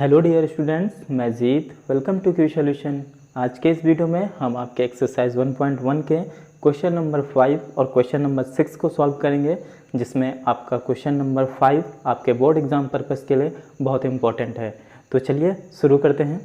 Hello dear students, मैं Jeet. Welcome to Q solution. आज के इस वीडियो में हम आपके एक्सरसाइज 1.1 के क्वेश्चन नंबर 5 और क्वेश्चन नंबर 6 को सॉल्व करेंगे, जिसमें आपका क्वेश्चन नंबर 5 आपके बोर्ड एग्जाम पर्पस के लिए बहुत इंपॉर्टेंट है। तो चलिए शुरू करते हैं।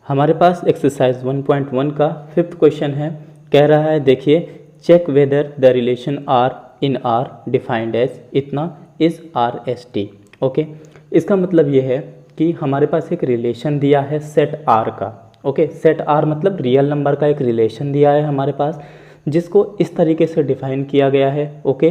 हमारे पास एक्सरसाइज 1.1 का 5th क्वेश्चन है। कह रहा है, देखिए, check whether the relation R in R defined as इतना is R S T. Okay, इसका मतलब ये है कि हमारे पास एक रिलेशन दिया है सेट आर का। ओके, सेट आर मतलब रियल नंबर का एक रिलेशन दिया है हमारे पास, जिसको इस तरीके से डिफाइन किया गया है। ओके,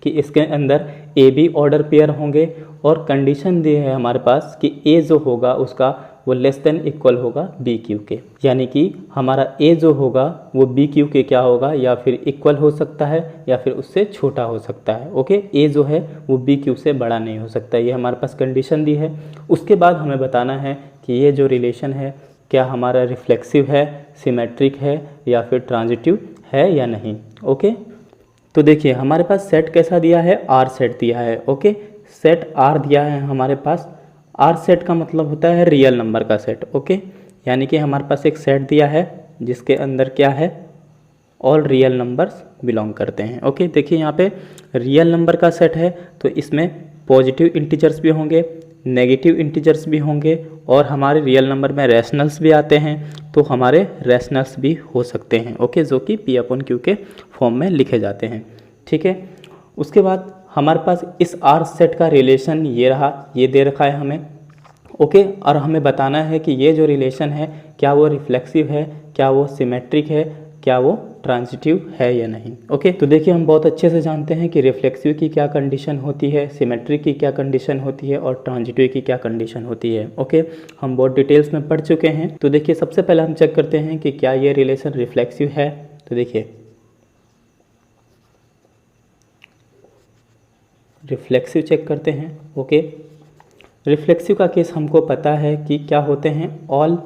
कि इसके अंदर ए बी ऑर्डर पेयर होंगे और कंडीशन दी है हमारे पास कि ए जो होगा उसका वो लेस देन इक्वल होगा बी क्यू के, यानी कि हमारा ए जो होगा वो बी क्यू के क्या होगा, या फिर इक्वल हो सकता है या फिर उससे छोटा हो सकता है। ओके, ए जो है वो बी क्यू से बड़ा नहीं हो सकता, ये हमारे पास कंडीशन दी है। उसके बाद हमें बताना है कि ये जो रिलेशन है क्या हमारा रिफ्लेक्सिव है, सिमेट्रिक है या फिर ट्रांजिटिव है या नहीं। ओके, तो देखिए हमारे पास सेट कैसा दिया है, आर सेट दिया है। ओके, सेट आर दिया है हमारे पास। आर सेट का मतलब होता है रियल नंबर का सेट। ओके, यानी कि हमारे पास एक सेट दिया है जिसके अंदर क्या है, ऑल रियल नंबर्स बिलोंग करते हैं। ओके, देखिए यहाँ पे रियल नंबर का सेट है तो इसमें पॉजिटिव इंटीजर्स भी होंगे, नेगेटिव इंटीजर्स भी होंगे और हमारे रियल नंबर में रैशनल्स भी आते हैं, तो हमारे रैशनल्स भी हो सकते हैं। ओके, जो कि पी अपॉन क्यू के फॉर्म में लिखे जाते हैं। ठीक है, उसके बाद हमारे पास इस आर सेट का रिलेशन ये रहा, ये दे रखा है हमें। ओके, और हमें बताना है कि ये जो रिलेशन है क्या वो रिफ्लेक्सिव है, क्या वो सिमेट्रिक है, क्या वो ट्रांजिटिव है या नहीं। ओके, तो देखिए हम बहुत अच्छे से जानते हैं कि रिफ्लेक्सिव की क्या कंडीशन होती है, सिमेट्रिक की क्या कंडीशन होती है और ट्रांजिटिव की क्या कंडीशन होती है। ओके, हम बहुत डिटेल्स में पढ़ चुके हैं। तो देखिए सबसे पहले हम चेक करते हैं कि क्या ये रिलेशन रिफ्लेक्सिव है। तो देखिए रिफ्लेक्सिव चेक करते हैं। ओके, रिफ्लेक्सिव का केस हमको पता है कि क्या होते हैं, all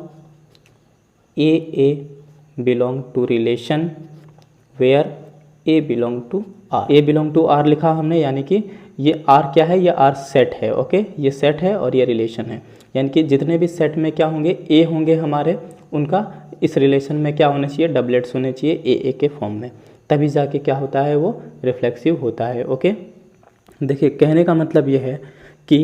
a belong to relation where a belong to R. A belong to R लिखा हमने, यानी कि ये आर क्या है, ये आर सेट है। ओके, ये सेट है और ये रिलेशन है, यानी कि जितने भी सेट में क्या होंगे, ए होंगे हमारे, उनका इस रिलेशन में क्या होना चाहिए, डबलेट्स होने चाहिए ए के फॉर्म में, तभी जाके क्या होता है, वो रिफ्लेक्सिव होता है। ओके, देखिए कहने का मतलब ये है कि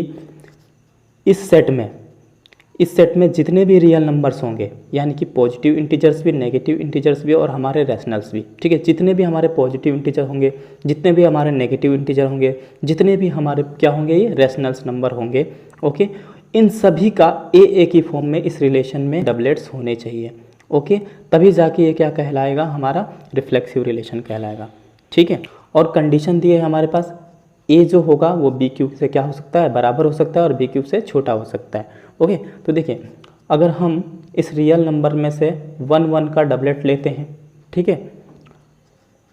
इस सेट में जितने भी रियल नंबर्स होंगे, यानी कि पॉजिटिव इंटीजर्स भी, नेगेटिव इंटीजर्स भी और हमारे रैशनल्स भी। ठीक है, जितने भी हमारे पॉजिटिव इंटीजर होंगे, जितने भी हमारे नेगेटिव इंटीजर होंगे, जितने भी हमारे क्या होंगे, ये रैशनल्स नंबर होंगे। ओके, इन सभी का ए की फॉर्म में इस रिलेशन में डबलेट्स होने चाहिए। ओके, तभी जाके ये क्या कहलाएगा, हमारा रिफ्लेक्सिव रिलेशन कहलाएगा। ठीक है, और कंडीशन दी है हमारे पास, ए जो होगा वो बी क्यूब से क्या हो सकता है, बराबर हो सकता है और बी क्यूब से छोटा हो सकता है। ओके, तो देखिए अगर हम इस रियल नंबर में से 1 का डबलेट लेते हैं, ठीक है,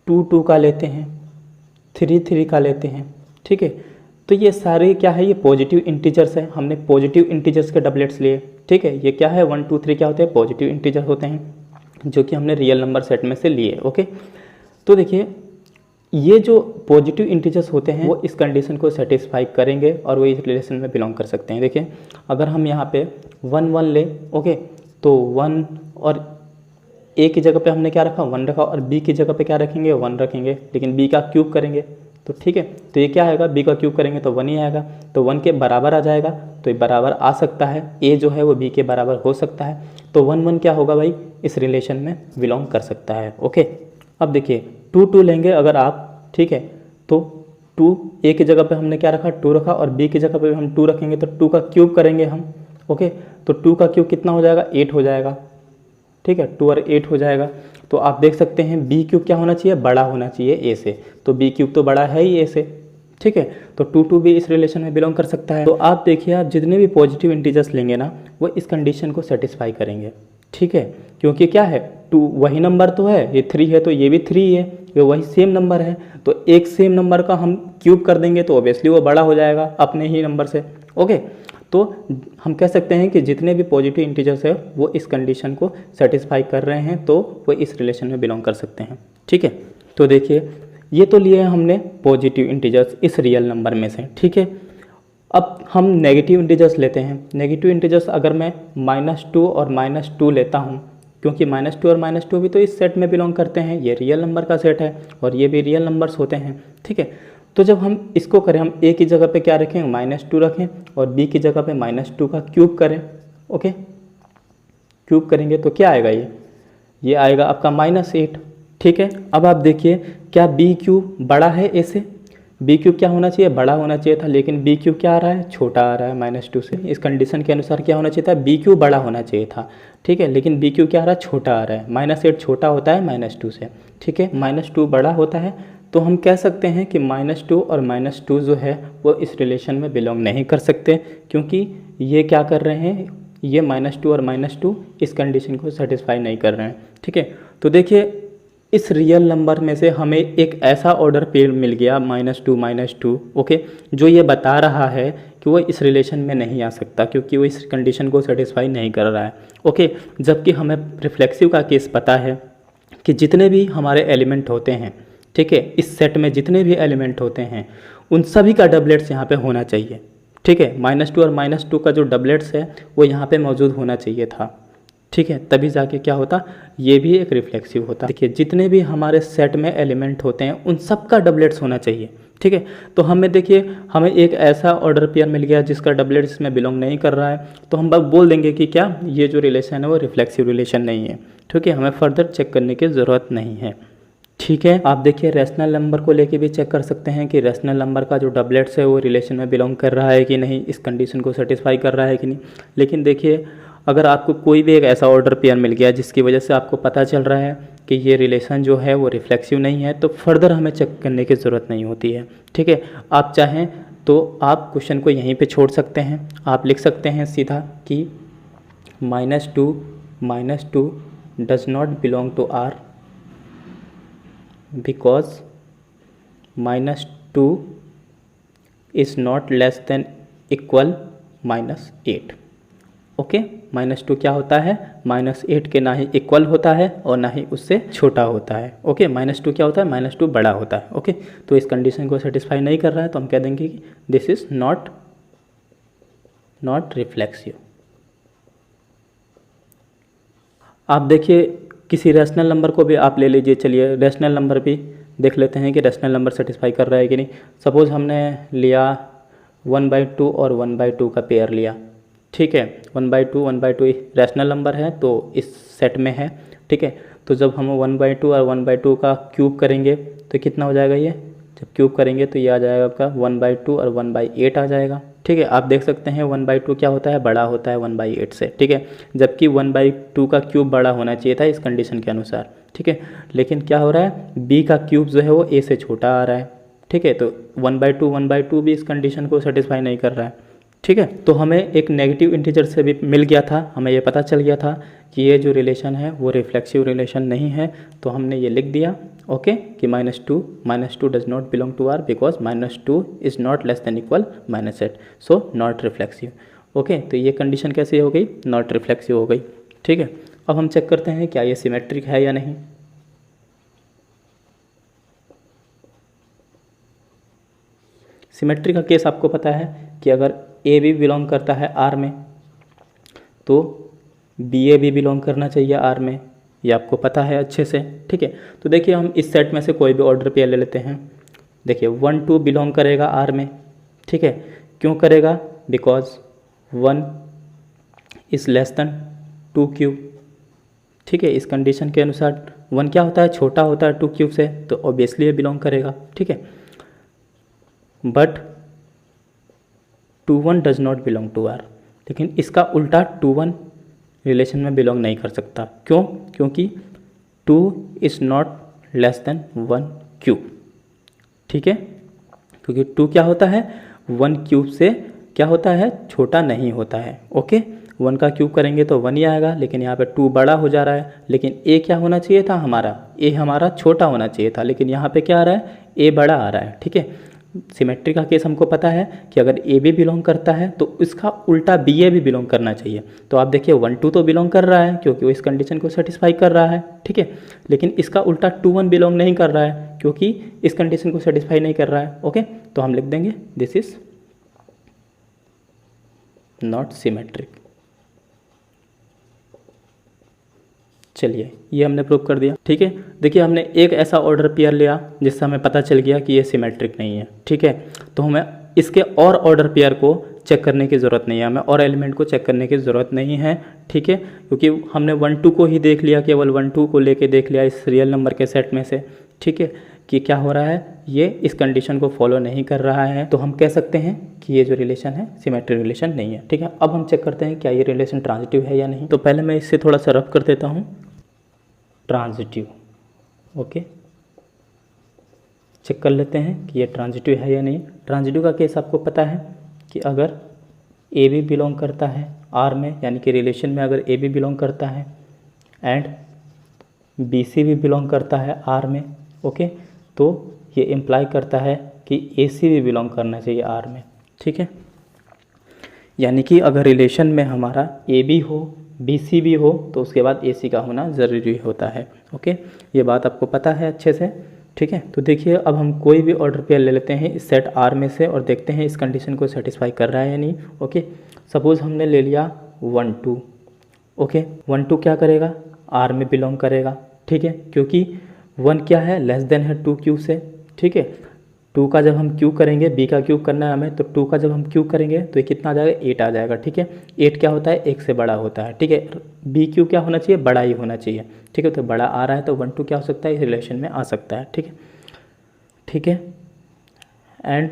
2 का लेते हैं, 3 का लेते हैं, ठीक है, तो ये सारे क्या है, ये पॉजिटिव इंटीजर्स है। हमने पॉजिटिव इंटीजर्स के डबलेट्स लिए। ठीक है, ये क्या है, 1 2 3 क्या होते हैं, पॉजिटिव इंटीजर होते हैं, जो कि हमने रियल नंबर सेट में से लिए। ओके, तो देखिए ये जो पॉजिटिव इंटीजर्स होते हैं वो इस कंडीशन को सेटिस्फाई करेंगे और वो इस रिलेशन में बिलोंग कर सकते हैं। देखिए अगर हम यहाँ पे 1 ले, ओके, तो 1 और ए की जगह पे हमने क्या रखा, 1 रखा, और बी की जगह पे क्या रखेंगे, 1 रखेंगे, लेकिन बी का क्यूब करेंगे तो ठीक है, तो ये क्या आएगा, बी का क्यूब करेंगे तो 1 ही आएगा, तो 1 के बराबर आ जाएगा, तो ये बराबर आ सकता है, ए जो है वो बी के बराबर हो सकता है, तो 1 क्या होगा भाई, इस रिलेशन में बिलोंग कर सकता है। ओके, अब देखिए 2 लेंगे अगर आप, ठीक है, तो 2 ए की जगह पे हमने क्या रखा, 2 रखा, और बी की जगह पे हम 2 रखेंगे तो 2 का क्यूब करेंगे हम। ओके, तो 2 का क्यूब कितना हो जाएगा, 8 हो जाएगा। ठीक है, 2 और 8 हो जाएगा। तो आप देख सकते हैं बी क्यूब क्या होना चाहिए, बड़ा होना चाहिए ए से, तो बी क्यूब तो बड़ा है ही ए से। ठीक है, तो 2 भी इस रिलेशन में बिलोंग कर सकता है। तो आप देखिए, आप जितने भी पॉजिटिव इंटीजर्स लेंगे ना वो इस कंडीशन को सेटिस्फाई करेंगे। ठीक है, क्योंकि क्या है, 2 वही नंबर तो है, ये 3 है तो ये भी 3 है, ये वही सेम नंबर है, तो एक सेम नंबर का हम क्यूब कर देंगे तो ऑब्वियसली वो बड़ा हो जाएगा अपने ही नंबर से। ओके, तो हम कह सकते हैं कि जितने भी पॉजिटिव इंटीजर्स है वो इस कंडीशन को सेटिस्फाई कर रहे हैं, तो वो इस रिलेशन में बिलोंग कर सकते हैं। ठीक है, तो देखिए ये तो लिए हमने पॉजिटिव इंटीजर्स इस रियल नंबर में से, ठीक है। अब हम नेगेटिव इंटीजर्स लेते हैं। नेगेटिव इंटीजर्स अगर मैं -2 और -2 लेता हूँ, क्योंकि -2 और -2 भी तो इस सेट में बिलोंग करते हैं, ये रियल नंबर का सेट है और ये भी रियल नंबर्स होते हैं, ठीक है। तो जब हम इसको करें, हम a की जगह पे क्या रखें, -2 रखें और b की जगह पे -2 का क्यूब करें, ओके। क्यूब करेंगे तो क्या आएगा, ये आएगा आपका -8, ठीक है। अब आप देखिए क्या बी क्यूब बड़ा है ए से, बी क्यूब क्या होना चाहिए, बड़ा होना चाहिए था, लेकिन बी क्यूब क्या आ रहा है, छोटा आ रहा है -2 से। इस कंडीशन के अनुसार क्या होना चाहिए था, बी क्यूब बड़ा होना चाहिए था, ठीक है, लेकिन बी क्यूब क्या आ रहा है, छोटा आ रहा है। -8 छोटा होता है -2 से, ठीक है, -2 बड़ा होता है। तो हम कह सकते हैं कि -2 और -2 जो है वो इस रिलेशन में बिलोंग नहीं कर सकते, क्योंकि ये क्या कर रहे हैं, ये -2 और -2 इस कंडीशन को सेटिस्फाई नहीं कर रहे हैं, ठीक है। तो देखिए इस रियल नंबर में से हमें एक ऐसा ऑर्डर पेयर मिल गया -2, ओके, जो ये बता रहा है कि वो इस रिलेशन में नहीं आ सकता, क्योंकि वो इस कंडीशन को सेटिस्फाई नहीं कर रहा है, ओके। जबकि हमें रिफ्लेक्सिव का केस पता है कि जितने भी हमारे एलिमेंट होते हैं, ठीक है, इस सेट में जितने भी एलिमेंट होते हैं उन सभी का डबलेट्स यहाँ पे होना चाहिए, ठीक है। -2 और -2 का जो डबलेट्स है वो यहाँ पे मौजूद होना चाहिए था, ठीक है, तभी जाके क्या होता, ये भी एक रिफ्लेक्सिव होता। देखिए जितने भी हमारे सेट में एलिमेंट होते हैं उन सब का डबलेट्स होना चाहिए, ठीक है। तो हमें देखिए हमें एक ऐसा ऑर्डर पेयर मिल गया जिसका डबलेट्स इसमें बिलोंग नहीं कर रहा है, तो हम बस बोल देंगे कि क्या ये जो रिलेशन है वो रिफ्लेक्सिव रिलेशन नहीं है, ठीक है। हमें फर्दर चेक करने की ज़रूरत नहीं है, ठीक है। आप देखिए रैशनल नंबर को लेके भी चेक कर सकते हैं कि रैशनल नंबर का जो डबलेट्स है वो रिलेशन में बिलोंग कर रहा है कि नहीं, इस कंडीशन को सेटिस्फाई कर रहा है कि नहीं। लेकिन देखिए अगर आपको कोई भी एक ऐसा ऑर्डर पेयर मिल गया जिसकी वजह से आपको पता चल रहा है कि ये रिलेशन जो है वो रिफ्लेक्सिव नहीं है, तो फर्दर हमें चेक करने की ज़रूरत नहीं होती है, ठीक है। आप चाहें तो आप क्वेश्चन को यहीं पे छोड़ सकते हैं, आप लिख सकते हैं सीधा कि -2 does not belong to R because -2 is not less than equal -8, okay. -2 क्या होता है, -8 के ना ही इक्वल होता है और ना ही उससे छोटा होता है, ओके। -2 क्या होता है, -2 बड़ा होता है, ओके। तो इस कंडीशन को सेटिस्फाई नहीं कर रहा है, तो हम कह देंगे कि दिस इज़ नॉट रिफ्लेक्सिव। आप देखिए किसी रैशनल नंबर को भी आप ले लीजिए, चलिए रैशनल नंबर भी देख लेते हैं कि रैशनल नंबर सेटिस्फाई कर रहा है कि नहीं। सपोज़ हमने लिया 1/2 और 1/2 का पेयर लिया, ठीक है। 1/2 रैशनल नंबर है तो इस सेट में है, ठीक है। तो जब हम 1/2 और 1/2 का क्यूब करेंगे तो कितना हो जाएगा, ये जब क्यूब करेंगे तो ये आ जाएगा आपका 1/2 और 1/8 आ जाएगा, ठीक है। आप देख सकते हैं 1/2 क्या होता है, बड़ा होता है 1/8 से, ठीक है। जबकि 1/2 का क्यूब बड़ा होना चाहिए था इस कंडीशन के अनुसार, ठीक है। लेकिन क्या हो रहा है, b का क्यूब जो है वो a से छोटा आ रहा है, ठीक है। तो 1/2 भी इस कंडीशन को सेटिस्फाई नहीं कर रहा है, ठीक है। तो हमें एक नेगेटिव इंटीजर से भी मिल गया था, हमें ये पता चल गया था कि ये जो रिलेशन है वो रिफ्लेक्सिव रिलेशन नहीं है, तो हमने ये लिख दिया, ओके, कि -2 does not belong to R because -2 is not less than equal -8, so not reflexive, okay. तो ये कंडीशन कैसे हो गई, नॉट रिफ्लेक्सिव हो गई, ठीक है। अब हम चेक करते हैं क्या ये सिमेट्रिक है या नहीं। सिमेट्री का केस आपको पता है कि अगर ए भी बिलोंग करता है आर में तो बी ए भी बिलोंग करना चाहिए आर में, ये आपको पता है अच्छे से, ठीक है। तो देखिए हम इस सेट में से कोई भी ऑर्डर पेयर ले लेते हैं। देखिए 1 2 बिलोंग करेगा आर में, ठीक है। क्यों करेगा, because 1 is less than 2 cube, ठीक है। इस कंडीशन के अनुसार 1 क्या होता है, छोटा होता है 2 क्यूब से, तो ऑब्वियसली ये बिलोंग करेगा, ठीक है। But 2 1 does not belong to R, लेकिन इसका उल्टा 2 1 रिलेशन में बिलोंग नहीं कर सकता, क्यों, क्योंकि 2 is not less then 1 cube, ठीक है। क्योंकि 2 क्या होता है, 1 क्यूब से क्या होता है, छोटा नहीं होता है, ओके। 1 का क्यूब करेंगे तो 1 ही आएगा, लेकिन यहाँ पे 2 बड़ा हो जा रहा है, लेकिन a क्या होना चाहिए था हमारा, a हमारा छोटा होना चाहिए था, लेकिन यहाँ पे क्या आ रहा है, a बड़ा आ रहा है, ठीक है। सिमेट्री का केस हमको पता है कि अगर ए बी बिलोंग करता है तो इसका उल्टा बी ए भी बिलोंग करना चाहिए। तो आप देखिए 1 2 तो बिलोंग कर रहा है क्योंकि वो इस कंडीशन को सेटिस्फाई कर रहा है, ठीक है। लेकिन इसका उल्टा 2 1 बिलोंग नहीं कर रहा है क्योंकि इस कंडीशन को सेटिस्फाई नहीं कर रहा है। ओके, तो हम लिख देंगे दिस इज नॉट सिमेट्रिक। चलिए ये हमने प्रूव कर दिया, ठीक है। देखिए हमने एक ऐसा ऑर्डर पेयर लिया जिससे हमें पता चल गया कि ये सिमेट्रिक नहीं है, ठीक है। तो हमें इसके और ऑर्डर पेयर को चेक करने की ज़रूरत नहीं है, हमें और एलिमेंट को चेक करने की ज़रूरत नहीं है, ठीक है। क्योंकि हमने 1 2 को ही देख लिया, केवल 1 2 को लेके देख लिया इस रियल नंबर के सेट में से, ठीक है, कि क्या हो रहा है, ये इस कंडीशन को फॉलो नहीं कर रहा है। तो हम कह सकते हैं कि ये जो रिलेशन है सिमेट्रिक रिलेशन नहीं है, ठीक है। अब हम चेक करते हैं क्या ये रिलेशन ट्रांजिटिव है या नहीं। तो पहले मैं इससे थोड़ा सा रफ कर देता हूँ। ट्रांजिटिव, ओके, चेक कर लेते हैं कि ये ट्रांजिटिव है या नहीं। ट्रांजिटिव का केस आपको पता है कि अगर ए बी बिलोंग करता है आर में, यानी कि रिलेशन में अगर ए बी बिलोंग करता है एंड बी सी भी बिलोंग करता है आर में, ओके, तो ये इम्प्लाई करता है कि ए सी भी बिलोंग करना चाहिए आर में, ठीक है। यानी कि अगर रिलेशन में हमारा ए बी हो बी सी भी हो तो उसके बाद ए सी का होना ज़रूरी होता है, ओके। ये बात आपको पता है अच्छे से, ठीक है। तो देखिए अब हम कोई भी ऑर्डर पेयर ले लेते हैं इस सेट आर में से और देखते हैं इस कंडीशन को सेटिस्फाई कर रहा है या नहीं, ओके। सपोज़ हमने ले लिया 1 2, ओके। 1 2 क्या करेगा, आर में बिलोंग करेगा, ठीक है, क्योंकि 1 क्या है, लेस देन है 2 क्यू से, ठीक है। 2 का जब हम क्यूब करेंगे, बी का क्यूब करना है हमें, तो 2 का जब हम क्यूब करेंगे तो ये कितना आ जाएगा, 8 आ जाएगा, ठीक है। 8 क्या होता है, 1 से बड़ा होता है, ठीक है। बी क्यूब क्या होना चाहिए, बड़ा ही होना चाहिए, ठीक है। तो बड़ा आ रहा है तो 1 2 क्या हो सकता है, इस रिलेशन में आ सकता है, ठीक है, ठीक है। एंड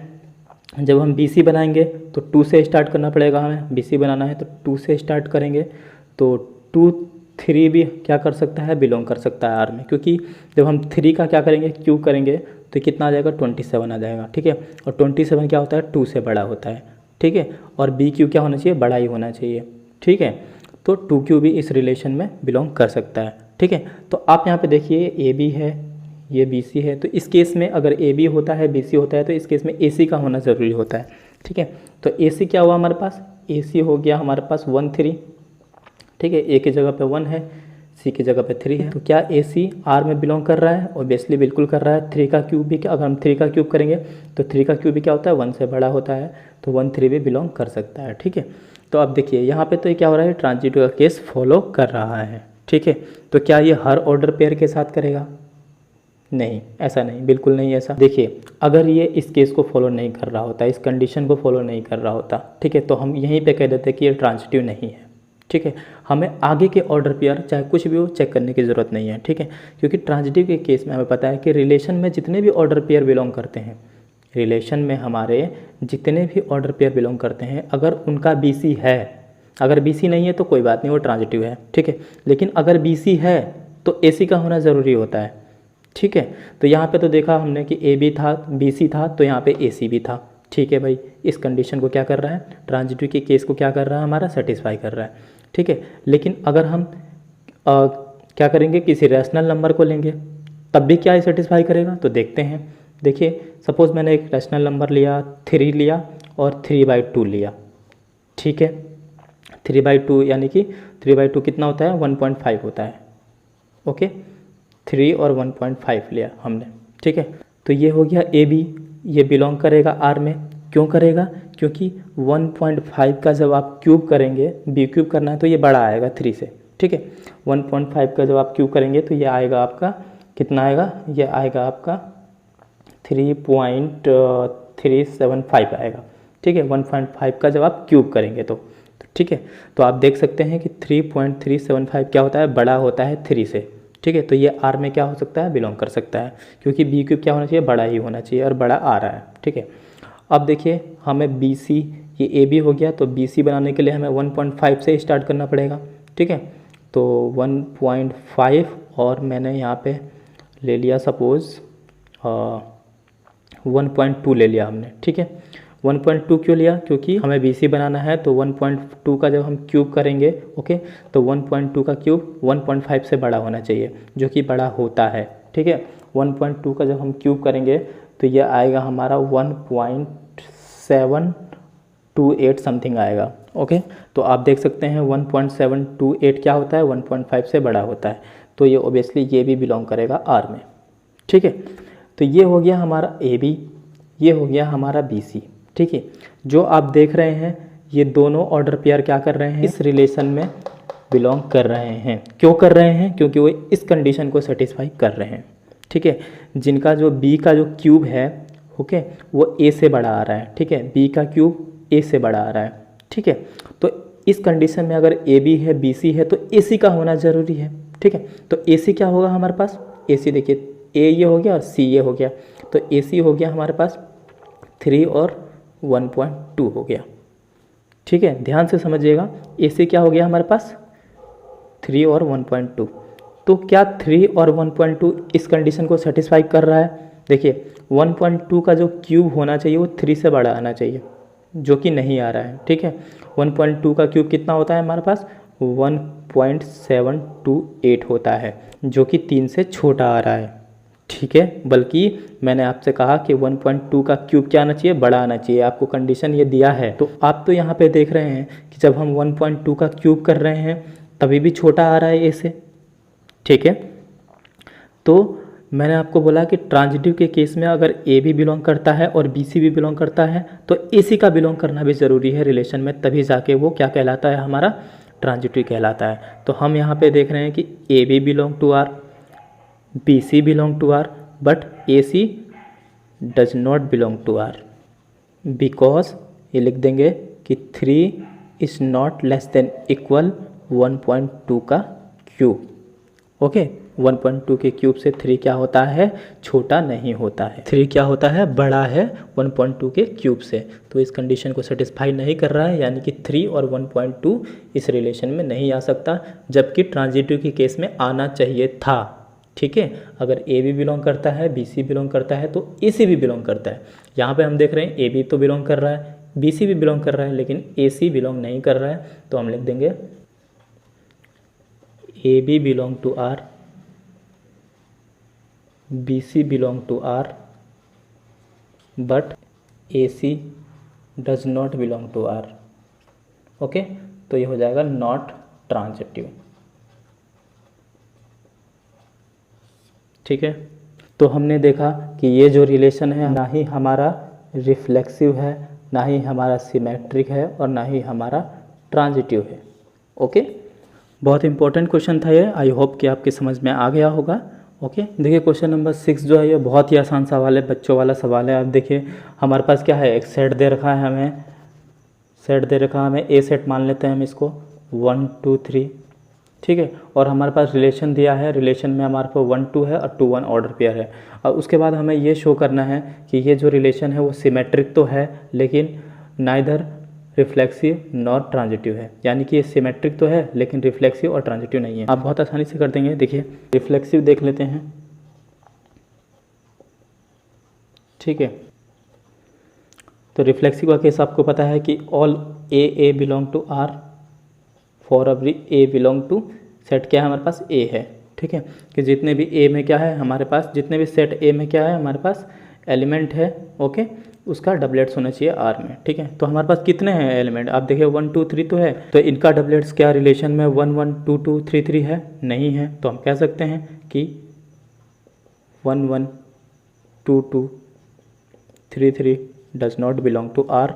जब हम बी सी बनाएंगे तो 2 से स्टार्ट करना पड़ेगा हमें, बी सी बनाना है तो 2 से स्टार्ट करेंगे। तो 2 3 भी क्या कर सकता है, बिलोंग कर सकता है आर में, क्योंकि जब हम 3 का क्या करेंगे, क्यूब करेंगे तो कितना आ जाएगा, 27 आ जाएगा, ठीक है। और 27 क्या होता है, 2 से बड़ा होता है, ठीक है। और बी क्यू क्या होना चाहिए, बड़ा ही होना चाहिए, ठीक है। तो 2 क्यू भी इस रिलेशन में बिलोंग कर सकता है, ठीक है। तो आप यहाँ पे देखिए ए बी है, ये बी सी है, तो इस केस में अगर ए बी होता है बी सी होता है तो इस केस में ए सी का होना ज़रूरी होता है, ठीक है। तो ए सी क्या हुआ हमारे पास, ए सी हो गया हमारे पास 1 3, ठीक है। ए की जगह पे 1 है, सी की जगह पे 3 है, तो क्या ए सी आर में बिलोंग कर रहा है, ऑब्वियसली बिल्कुल कर रहा है। 3 का क्यूब भी क्या, अगर हम 3 का क्यूब करेंगे तो 3 का क्यूब भी क्या होता है, 1 से बड़ा होता है, तो 1 3 भी बिलोंग कर सकता है, ठीक है। तो अब देखिए यहाँ पे तो ये क्या हो रहा है, ट्रांजिटिव का केस फॉलो कर रहा है, ठीक है। तो क्या ये हर ऑर्डर पेयर के साथ करेगा, नहीं, ऐसा नहीं, बिल्कुल नहीं ऐसा। देखिए अगर ये इस केस को फॉलो नहीं कर रहा होता, इस कंडीशन को फॉलो नहीं कर रहा होता, ठीक है, तो हम यहीं पे कह देते कि ये ट्रांजिटिव नहीं है, ठीक है। हमें आगे के ऑर्डर पेयर चाहे कुछ भी हो चेक करने की ज़रूरत नहीं है, ठीक है। क्योंकि ट्रांजिटिव के केस में हमें पता है कि रिलेशन में जितने भी ऑर्डर पेयर बिलोंग करते हैं, रिलेशन में हमारे जितने भी ऑर्डर पेयर बिलोंग करते हैं, अगर उनका बी सी है, अगर बी सी नहीं है तो कोई बात नहीं, वो ट्रांजिटिव है, ठीक है। लेकिन अगर बी सी है तो ए सी का होना ज़रूरी होता है, ठीक है। तो यहाँ पे तो देखा हमने कि ए बी था, बी सी था, तो यहाँ पे ए सी भी था, ठीक है भाई। इस कंडीशन को क्या कर रहा है, ट्रांजिटिव के केस को क्या कर रहा है, हमारा सेटिस्फाई कर रहा है, ठीक है। लेकिन अगर हम क्या करेंगे, किसी रैशनल नंबर को लेंगे तब भी क्या सेटिस्फाई करेगा, तो देखते हैं। देखिए सपोज़ मैंने एक रैशनल नंबर लिया, 3 लिया और 3/2 लिया, ठीक है। 3/2 यानी कि 3/2 कितना होता है, 1.5 होता है, ओके। 3 और 1.5 लिया हमने, ठीक है। तो ये हो गया ए बी, ये बिलोंग करेगा आर में, क्यों करेगा, क्योंकि 1.5 का जब आप क्यूब करेंगे, बी क्यूब करना है तो ये बड़ा आएगा 3 से, ठीक है। 1.5 का जब आप क्यूब करेंगे तो ये आएगा आपका कितना आएगा, ये आएगा आपका 3.375 आएगा, ठीक है। 1.5 का जब आप क्यूब करेंगे तो ठीक है। तो आप देख सकते हैं कि 3.375 क्या होता है, बड़ा होता है 3 से, ठीक है। तो ये आर में क्या हो सकता है, बिलोंग कर सकता है, क्योंकि बी क्यूब क्या होना चाहिए, बड़ा ही होना चाहिए, और बड़ा आ रहा है, ठीक है। अब देखिए हमें बी सी, ये ए बी हो गया, तो बी सी बनाने के लिए हमें 1.5 से स्टार्ट करना पड़ेगा, ठीक है। तो 1.5 और मैंने यहाँ पे ले लिया सपोज़ 1.2 ले लिया हमने, ठीक है। 1.2 क्यों लिया, क्योंकि हमें बी सी बनाना है, तो 1.2 का जब हम क्यूब करेंगे, ओके, तो 1.2 का क्यूब 1.5 से बड़ा होना चाहिए, जो कि बड़ा होता है, ठीक है। 1.2 का जब हम क्यूब करेंगे तो ये आएगा हमारा 1.728 समथिंग आएगा। ओके, तो आप देख सकते हैं 1.728 क्या होता है, 1.5 से बड़ा होता है, तो ये ओबियसली ये भी बिलोंग करेगा आर में। ठीक है, तो ये हो गया हमारा ए बी, ये हो गया हमारा बी सी। ठीक है, जो आप देख रहे हैं ये दोनों ऑर्डर पेयर क्या कर रहे हैं, इस रिलेशन में बिलोंग कर रहे हैं। क्यों कर रहे हैं, क्योंकि वो इस कंडीशन को सेटिस्फाई कर रहे हैं। ठीक है, जिनका जो बी का जो क्यूब है, ओके, वो ए से बड़ा आ रहा है। ठीक है, बी का क्यूब ए से बड़ा आ रहा है। ठीक है, तो इस कंडीशन में अगर ए बी है, बी सी है, तो ए सी का होना ज़रूरी है। ठीक है, तो ए सी क्या होगा हमारे पास, ए सी देखिए, ए ये हो गया और सी ये हो गया, तो ए सी हो गया हमारे पास 3 और 1.2 हो गया। ठीक है, ध्यान से समझिएगा, ए सी क्या हो गया हमारे पास 3 और 1.2। तो क्या 3 और 1.2 इस कंडीशन को सेटिस्फाई कर रहा है? देखिए 1.2 का जो क्यूब होना चाहिए वो 3 से बड़ा आना चाहिए, जो कि नहीं आ रहा है। ठीक है, 1.2 का क्यूब कितना होता है हमारे पास, 1.728 होता है, जो कि 3 से छोटा आ रहा है। ठीक है, बल्कि मैंने आपसे कहा कि 1.2 का क्यूब क्या आना चाहिए, बड़ा आना चाहिए, आपको कंडीशन ये दिया है। तो आप तो यहाँ पे देख रहे हैं कि जब हम 1.2 का क्यूब कर रहे हैं तभी भी छोटा आ रहा है ए से। ठीक है, तो मैंने आपको बोला कि ट्रांजिटिव के केस में अगर ए भी बिलोंग करता है और बी सी भी बिलोंग करता है तो ए सी का बिलोंग करना भी ज़रूरी है रिलेशन में, तभी जाके वो क्या कहलाता है, हमारा ट्रांजिटिव कहलाता है। तो हम यहाँ पे देख रहे हैं कि a b belong to R, b c belong to R, but a c does not belong to R, because ये लिख देंगे कि 3 is not less than equal 1.2 का क्यूब। ओके, 1.2 के क्यूब से 3 क्या होता है, छोटा नहीं होता है। 3 क्या होता है, बड़ा है 1.2 के क्यूब से। तो इस कंडीशन को सेटिस्फाई नहीं कर रहा है, यानी कि 3 और 1.2 इस रिलेशन में नहीं आ सकता, जबकि ट्रांजिटिव के केस में आना चाहिए था। ठीक है, अगर ए भी बिलोंग करता है, बी सी बिलोंग करता है, तो ए सी भी बिलोंग करता है। यहाँ पे हम देख रहे हैं ए बी तो बिलोंग कर रहा है, बी सी भी बिलोंग कर रहा है, लेकिन ए सी बिलोंग नहीं कर रहा है। तो हम लिख देंगे a b belong to R, b c belong to R, but a c does not belong to R. Okay, तो ये हो जाएगा नॉट ट्रांजिटिव। ठीक है, तो हमने देखा कि ये जो रिलेशन है ना ही हमारा रिफ्लेक्सिव है, ना ही हमारा सिमेट्रिक है, और ना ही हमारा ट्रांजिटिव है। ओके, बहुत इंपॉर्टेंट क्वेश्चन था ये, आई होप कि आपकी समझ में आ गया होगा। ओके, देखिए क्वेश्चन नंबर 6 जो है ये बहुत ही आसान सवाल है, बच्चों वाला सवाल है। आप देखिए हमारे पास क्या है, एक सेट दे रखा है, हमें सेट दे रखा है, हमें ए सेट मान लेते हैं हम इसको, 1 2 3। ठीक है, और हमारे पास रिलेशन दिया है, रिलेशन में हमारे पास 1 2 है और 2 1 ऑर्डर पेयर है। और उसके बाद हमें ये शो करना है कि ये जो रिलेशन है वो सिमेट्रिक तो है, लेकिन नाइदर रिफ्लेक्सिव नॉट ट्रांजिटिव है, यानी कि ये सिमेट्रिक तो है लेकिन रिफ्लेक्सिव और ट्रांजिटिव नहीं है। आप बहुत आसानी से कर देंगे। देखिए रिफ्लेक्सिव देख लेते हैं। ठीक है, तो रिफ्लेक्सिव का केस आपको पता है कि all a belong to R, for every a belong to set क्या है हमारे पास, ए है। ठीक है, कि जितने भी ए में क्या है हमारे पास, जितने भी सेट ए में क्या है हमारे पास एलिमेंट है, ओके, उसका डबलेट्स होना चाहिए आर में। ठीक है, तो हमारे पास कितने हैं एलिमेंट, आप देखिए 1 2 3 तो है, तो इनका डबलेट्स क्या रिलेशन में 1 1 2 2 3 3 है, नहीं है। तो हम कह सकते हैं कि 1 1 2 2 3 3 does not belong to R.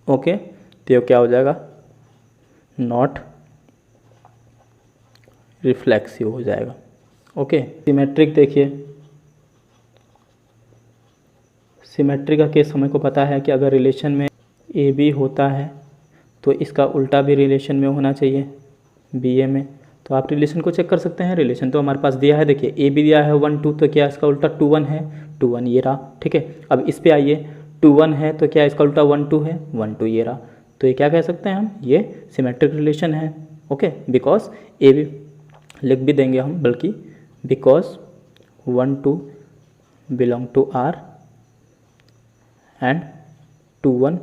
Okay, तो ये क्या हो जाएगा, नॉट रिफ्लेक्सिव हो जाएगा। ओके, सिमेट्रिक देखिए, सिमेट्रिक का केस हमें को पता है कि अगर रिलेशन में ए बी होता है तो इसका उल्टा भी रिलेशन में होना चाहिए बी ए में। तो आप रिलेशन को चेक कर सकते हैं, रिलेशन तो हमारे पास दिया है, देखिए ए बी दिया है 1 2, तो क्या इसका उल्टा 2 1 है, 2 1 ये रहा। ठीक है, अब इस पे आइए, 2 1 है तो क्या इसका उल्टा 1 2 है, 1 2 ये रहा। तो ये क्या कह सकते हैं हम, ये सिमेट्रिक रिलेशन है। ओके, बिकॉज ए बी लिख भी देंगे हम, बल्कि because 1 2 belong to R and 2 1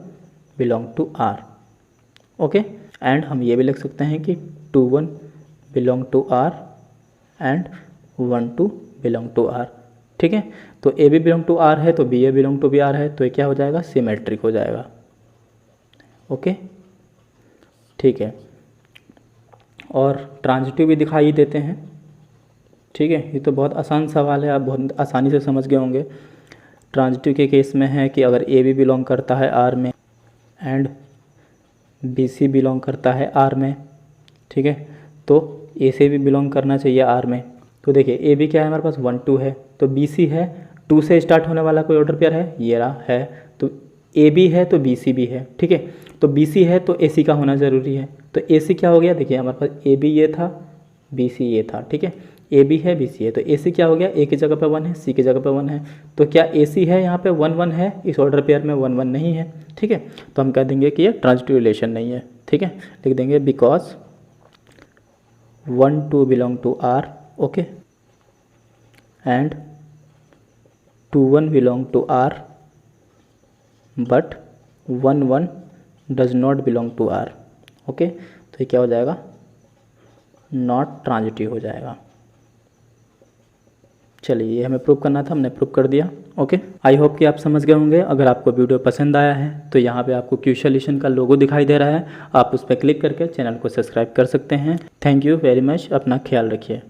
belong to R. Okay, and हम ये भी लिख सकते हैं कि 2 1 belong to R and 1 2 belong to R. ठीक है। तो a b belong to R है तो b a belong to b R है, तो ये क्या हो जाएगा, सिमेट्रिक हो जाएगा। ओके, ठीक है। और ट्रांजिटिव भी दिखाई देते हैं, ठीक है। ये तो बहुत आसान सवाल है, आप बहुत आसानी से समझ गए होंगे। ट्रांजिटिव के केस में है कि अगर ए बी बिलोंग करता है आर में एंड बी सी बिलोंग करता है आर में, ठीक है, तो ए से भी बिलोंग करना चाहिए आर में। तो देखिए ए बी क्या है हमारे पास 1 2 है, तो बी सी है 2 से स्टार्ट होने वाला कोई ऑर्डर पेयर है, ये रहा है। तो ए बी है तो बी सी भी है, ठीक है। तो बी सी है तो ए सी का होना ज़रूरी है। तो ए सी क्या हो गया, देखिए हमारे पास ए बी ये था, बी सी ये था, ठीक है। ए बी है, बी सी है, तो ए सी क्या हो गया, ए की जगह पे 1 है, सी की जगह पे 1 है। तो क्या ए सी है यहाँ पे 1 1 है, इस ऑर्डर पेयर में 1 1 नहीं है, ठीक है। तो हम कह देंगे कि ये ट्रांजिटिव रिलेशन नहीं है, ठीक है। लिख देंगे because 1 2 belong to R, okay, and 2 1 belong to R but 1 1 does not belong to R, okay. तो ये क्या हो जाएगा, नॉट ट्रांजिटिव हो जाएगा। चलिए ये हमें प्रूव करना था, हमने प्रूव कर दिया, ओके। आई होप कि आप समझ गए होंगे। अगर आपको वीडियो पसंद आया है तो यहाँ पे आपको क्यू सॉल्यूशन का लोगो दिखाई दे रहा है, आप उस पर क्लिक करके चैनल को सब्सक्राइब कर सकते हैं। थैंक यू वेरी मच, अपना ख्याल रखिए।